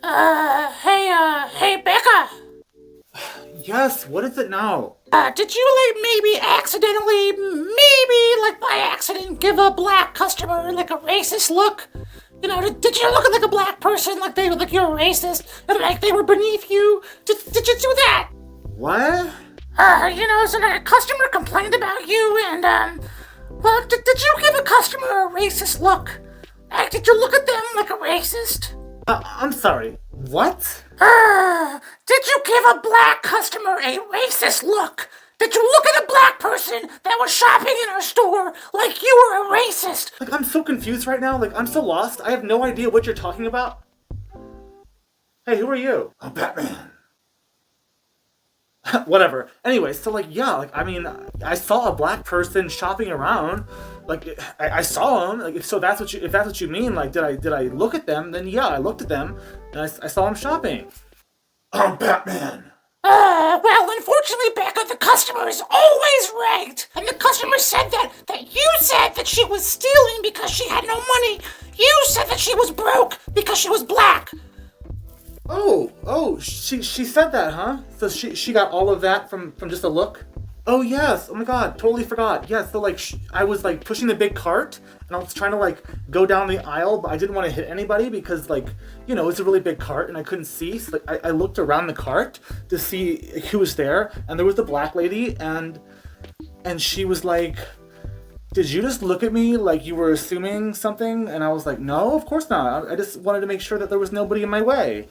Hey, Becca. Yes, what is it now? Did you, maybe accidentally, by accident, give a black customer, a racist look? You know, did you look at, a black person like you're racist, and, they were beneath you? Did you do that? What? So a customer complained about you, and, did you give a customer a racist look? Did you look at them like a racist? I'm sorry, what? Did you give a black customer a racist look? Did you look at a black person that was shopping in our store like you were a racist? I'm so confused right now, I'm so lost. I have no idea what you're talking about. Hey, who are you? I'm Batman. Whatever. Anyway, so I saw a black person shopping around. I saw him. If that's what you mean, did I look at them? Then yeah, I looked at them and I saw him shopping. I'm Batman. Well, unfortunately, Becca, the customer is always right. And the customer said that you said that she was stealing because she had no money. You said that she was broke because she was black. Oh, she said that, huh? So she got all of that from just a look? Oh yes, oh my god, totally forgot. Yeah, so I was pushing the big cart, and I was trying to go down the aisle, but I didn't want to hit anybody because it's a really big cart and I couldn't see. So I looked around the cart to see who was there, and there was the black lady, and she was like, did you just look at me like you were assuming something? And I was like, no, of course not. I just wanted to make sure that there was nobody in my way.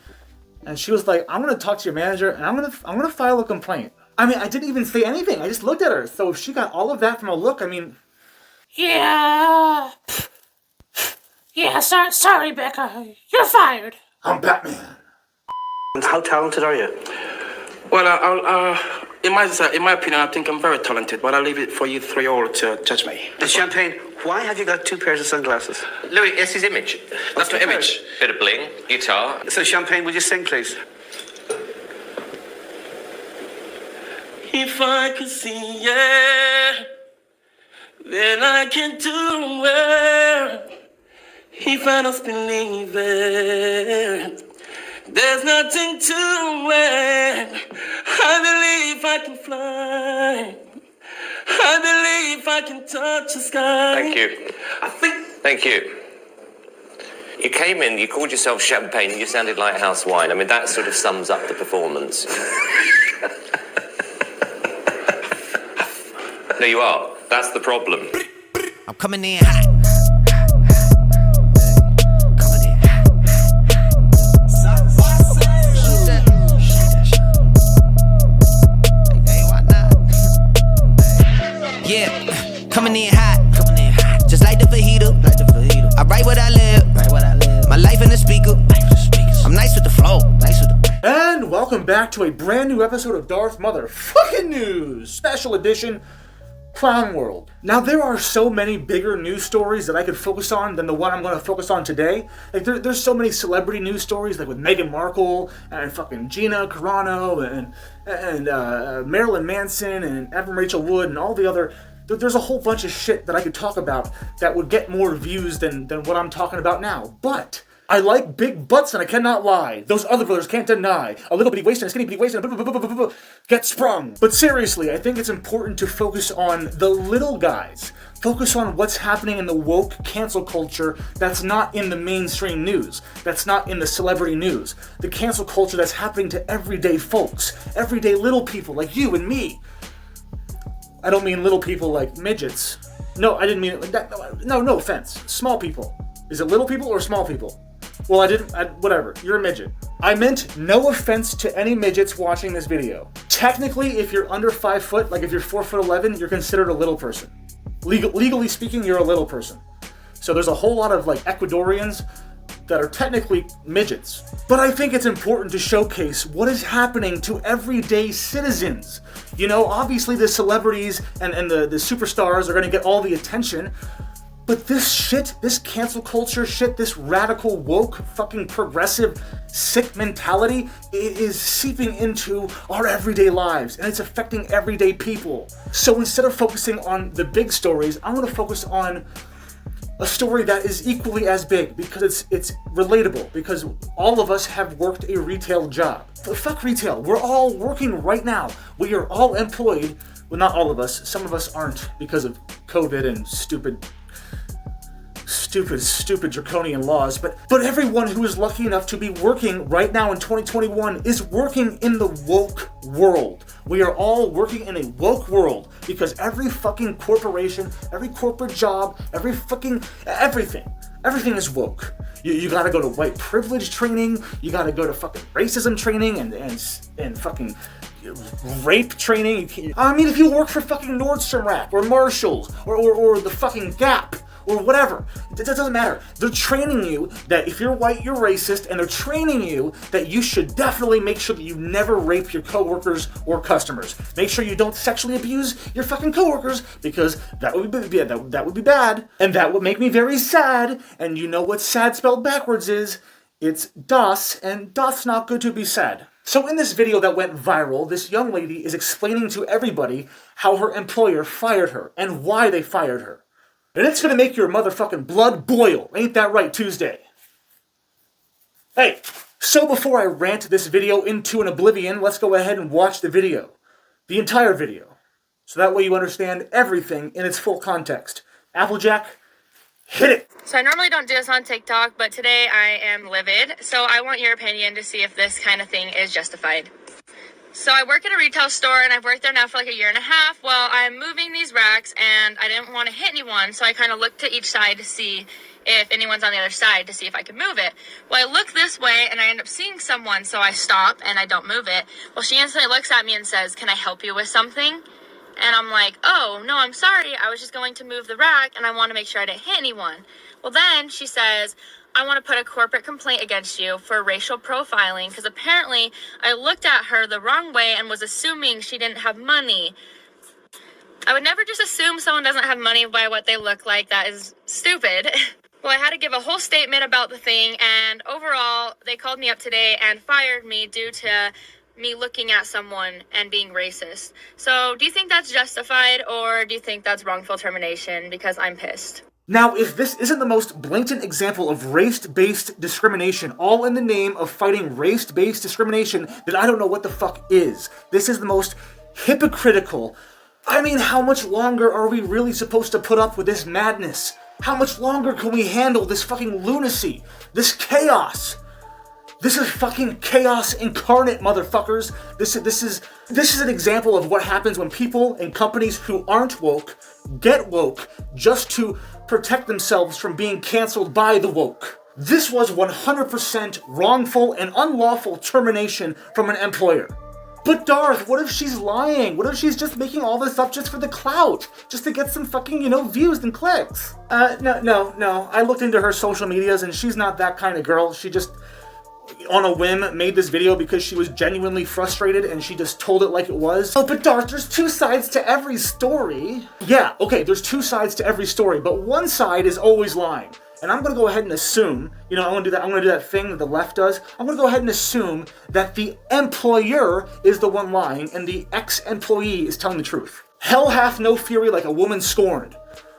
And she was like, I'm gonna talk to your manager and I'm gonna file a complaint. I mean, I didn't even say anything. I just looked at her. So if she got all of that from a look, I mean... Yeah, sorry, Becca. You're fired. I'm Batman. How talented are you? Well, in my opinion, I think I'm very talented, but I'll leave it for you three all to judge me. Champagne, why have you got two pairs of sunglasses? Louis, it's his image. That's my image. Bit of bling, guitar. So, Champagne, would you sing, please? If I could see, yeah, then I can do it. If I don't believe it, there's nothing to it. I believe I can fly. I believe I can touch the sky. Thank you. Thank you. You came in, you called yourself Champagne, and you sounded like house wine. I mean, that sort of sums up the performance. No, you are. That's the problem. I'm coming in hot. Yeah, coming in hot. Just like the fajita. I write what I live. My life in the speaker. I'm nice with the flow. And welcome back to a brand new episode of Darth Motherfucking News, special edition, Clown World. Now, there are so many bigger news stories that I could focus on than the one I'm going to focus on today. There's so many celebrity news stories, with Meghan Markle and fucking Gina Carano and Marilyn Manson and Evan Rachel Wood and all the other. There's a whole bunch of shit that I could talk about that would get more views than what I'm talking about now. But I like big butts and I cannot lie. Those other brothers can't deny. A little bitty waist and a skinny bitty waist and get sprung. But seriously, I think it's important to focus on the little guys. Focus on what's happening in the woke cancel culture that's not in the mainstream news. That's not in the celebrity news. The cancel culture that's happening to everyday folks. Everyday little people like you and me. I don't mean little people like midgets. No, I didn't mean it like that. No offense. Small people. Is it little people or small people? Well, whatever, you're a midget. I meant no offense to any midgets watching this video. Technically, if you're under 5 foot, if you're 4'11", you're considered a little person. Legally speaking, you're a little person. So there's a whole lot of Ecuadorians that are technically midgets. But I think it's important to showcase what is happening to everyday citizens. Obviously the celebrities and the superstars are gonna get all the attention, but this shit, this cancel culture shit, this radical, woke, fucking progressive, sick mentality, it is seeping into our everyday lives, and it's affecting everyday people. So instead of focusing on the big stories, I want to focus on a story that is equally as big because it's relatable, because all of us have worked a retail job. Fuck retail. We're all working right now. We are all employed. Well, not all of us. Some of us aren't because of COVID and stupid draconian laws, but everyone who is lucky enough to be working right now in 2021 is working in the woke world. We are all working in a woke world because every fucking corporation, every corporate job, everything is woke. You gotta go to white privilege training, you gotta go to fucking racism training and fucking rape training. I mean, if you work for fucking Nordstrom Rack or Marshalls or the fucking Gap, or whatever. It doesn't matter. They're training you that if you're white, you're racist, and they're training you that you should definitely make sure that you never rape your coworkers or customers. Make sure you don't sexually abuse your fucking coworkers, because that would be bad, and that would make me very sad. And you know what sad spelled backwards is? It's das, and das not good to be sad. So in this video that went viral, this young lady is explaining to everybody how her employer fired her and why they fired her. And it's gonna make your motherfucking blood boil. Ain't that right, Tuesday? Hey, so before I rant this video into an oblivion, let's go ahead and watch the video. The entire video. So that way you understand everything in its full context. Applejack, hit it! So I normally don't do this on TikTok, but today I am livid. So I want your opinion to see if this kind of thing is justified. So I work at a retail store, and I've worked there now for like a year and a half. Well, I'm moving these racks, and I didn't want to hit anyone, so I kind of looked to each side to see if anyone's on the other side to see if I could move it. Well, I look this way, and I end up seeing someone, so I stop, and I don't move it. Well, she instantly looks at me and says, "Can I help you with something?" And I'm like, "Oh, no, I'm sorry. I was just going to move the rack, and I want to make sure I didn't hit anyone." Well, then she says, "I want to put a corporate complaint against you for racial profiling, because apparently I looked at her the wrong way and was assuming she didn't have money." I would never just assume someone doesn't have money by what they look like. That is stupid. Well, I had to give a whole statement about the thing, and overall, they called me up today and fired me due to me looking at someone and being racist. So do you think that's justified, or do you think that's wrongful termination? Because I'm pissed. Now, if this isn't the most blatant example of race-based discrimination, all in the name of fighting race-based discrimination, then I don't know what the fuck is. This is the most hypocritical. I mean, how much longer are we really supposed to put up with this madness? How much longer can we handle this fucking lunacy? This chaos? This is fucking chaos incarnate, motherfuckers. This is an example of what happens when people and companies who aren't woke get woke just to protect themselves from being canceled by the woke. This was 100% wrongful and unlawful termination from an employer. But Darth, what if she's lying? What if she's just making all this up just for the clout? Just to get some fucking, views and clicks? No. I looked into her social medias and she's not that kind of girl. She just, on a whim, made this video because she was genuinely frustrated and she just told it like it was. Oh, but Darth, there's two sides to every story. Yeah, okay, there's two sides to every story, but one side is always lying. And I'm gonna go ahead and assume, I'm gonna do that thing that the left does. I'm gonna go ahead and assume that the employer is the one lying and the ex-employee is telling the truth. Hell hath no fury like a woman scorned,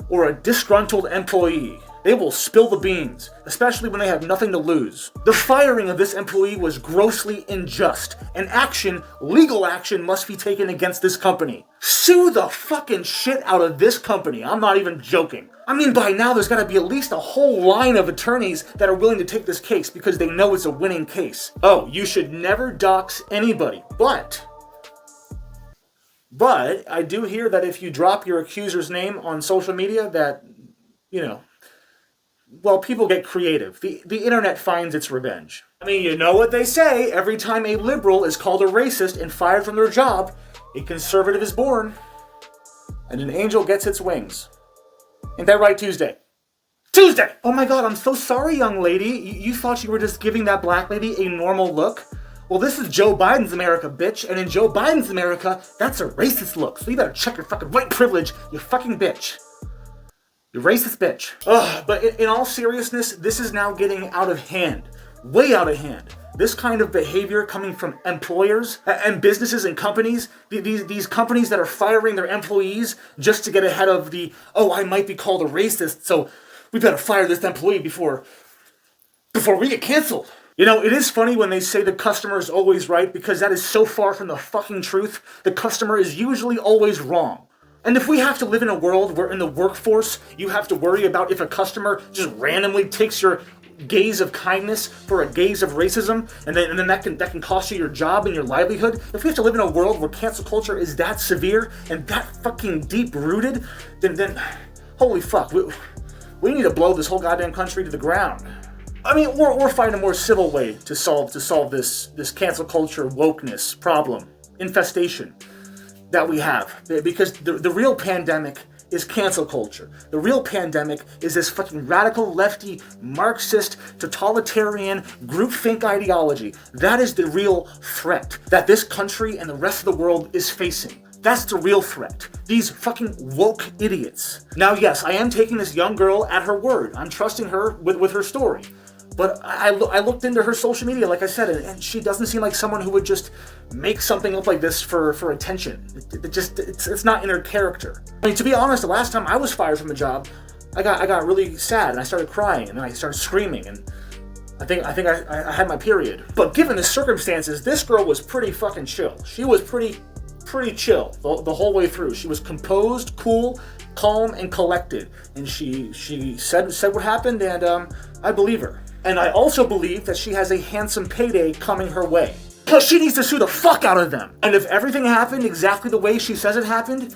or a disgruntled employee. They will spill the beans, especially when they have nothing to lose. The firing of this employee was grossly unjust, and legal action must be taken against this company. Sue the fucking shit out of this company. I'm not even joking. I mean, by now there's gotta be at least a whole line of attorneys that are willing to take this case because they know it's a winning case. Oh, you should never dox anybody, but I do hear that if you drop your accuser's name on social media that, well, people get creative. The internet finds its revenge. I mean, you know what they say, every time a liberal is called a racist and fired from their job, a conservative is born, and an angel gets its wings. Ain't that right, Tuesday? Tuesday! Oh my god, I'm so sorry, young lady. You thought you were just giving that black lady a normal look? Well, this is Joe Biden's America, bitch, and in Joe Biden's America, that's a racist look, so you better check your fucking white privilege, you fucking bitch. You racist bitch. Ugh, but in all seriousness, this is now getting out of hand. Way out of hand. This kind of behavior coming from employers and businesses and companies, these companies that are firing their employees just to get ahead of I might be called a racist, so we better fire this employee before we get canceled. You know, it is funny when they say the customer is always right, because that is so far from the fucking truth. The customer is usually always wrong. And if we have to live in a world where in the workforce you have to worry about if a customer just randomly takes your gaze of kindness for a gaze of racism, and then that can cost you your job and your livelihood, if we have to live in a world where cancel culture is that severe and that fucking deep rooted, then holy fuck, we need to blow this whole goddamn country to the ground. I mean, or find a more civil way to solve this cancel culture wokeness problem, infestation that we have. Because the real pandemic is cancel culture. The real pandemic is this fucking radical lefty, Marxist, totalitarian, groupthink ideology. That is the real threat that this country and the rest of the world is facing. That's the real threat. These fucking woke idiots. Now, yes, I am taking this young girl at her word. I'm trusting her with her story. But I looked into her social media, like I said, and she doesn't seem like someone who would just make something up like this for attention. It's not in her character. I mean, to be honest, the last time I was fired from a job, I got really sad and I started crying and then I started screaming, and I think I had my period. But given the circumstances, this girl was pretty fucking chill. She was pretty chill the whole way through. She was composed, cool, calm, and collected, and she said what happened, and I believe her. And I also believe that she has a handsome payday coming her way. Because she needs to sue the fuck out of them. And if everything happened exactly the way she says it happened,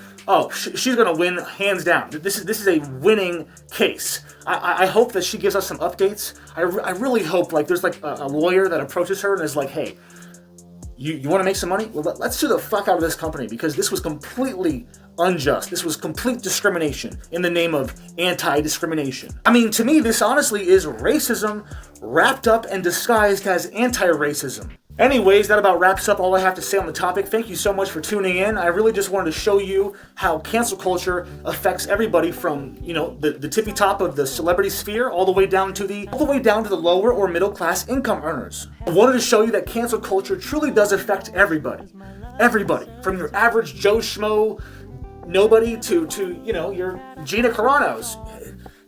she's gonna win hands down. This is a winning case. I hope that she gives us some updates. I really hope like there's like a lawyer that approaches her and is like, hey, you want to make some money? Well, let's sue the fuck out of this company, because this was completely unjust. This was complete discrimination in the name of anti-discrimination. I mean, to me, this honestly is racism wrapped up and disguised as anti-racism. Anyways, that about wraps up all I have to say on the topic. Thank you so much for tuning in. I really just wanted to show you how cancel culture affects everybody from, you know, the tippy top of the celebrity sphere all the way down to the lower or middle class income earners. I wanted to show you that cancel culture truly does affect everybody. Everybody, from your average Joe Schmo nobody to you know, your Gina Carano's.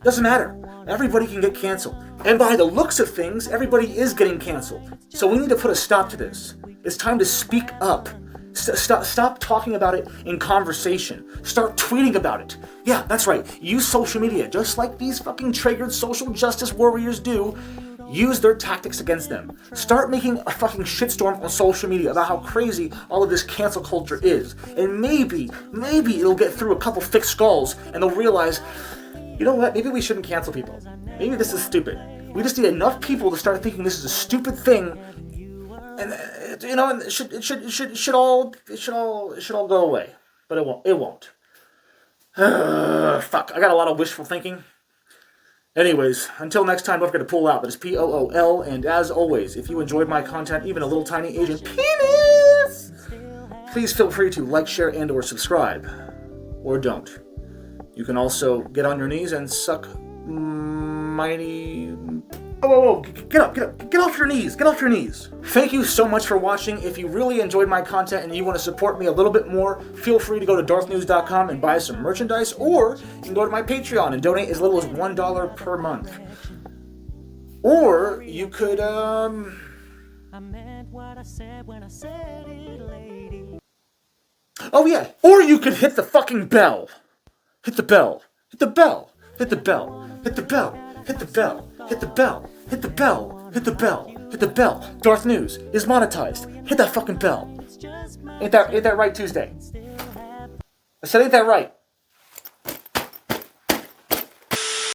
Doesn't matter. Everybody can get canceled. And by the looks of things, everybody is getting canceled. So we need to put a stop to this. It's time to speak up. Stop talking about it in conversation. Start tweeting about it. Yeah, that's right. Use social media, just like these fucking triggered social justice warriors do. Use their tactics against them. Start making a fucking shitstorm on social media about how crazy all of this cancel culture is. And maybe it'll get through a couple thick skulls and they'll realize, you know what, maybe we shouldn't cancel people. Maybe this is stupid. We just need enough people to start thinking this is a stupid thing, and you know, and it should all go away. But it won't. Fuck, I got a lot of wishful thinking. Anyways, until next time, don't forget to pull out. That is POOL, and as always, if you enjoyed my content, even a little tiny Asian penis, please feel free to like, share, and or subscribe. Or don't. You can also get on your knees and suck mighty... Whoa, get off your knees. Thank you so much for watching. If you really enjoyed my content and you want to support me a little bit more, feel free to go to DarthNews.com and buy some merchandise, or you can go to my Patreon and donate as little as $1 per month. Or you could, I meant what I said when I said it, lady. Oh yeah, or you could hit the fucking bell. Hit the bell. Hit the bell. Hit the bell. Hit the bell. Hit the bell. Hit the bell. Hit the bell. Hit the bell. Hit the bell. Darth News is monetized. Hit that fucking bell. Ain't that right, Tuesday? I said ain't that right?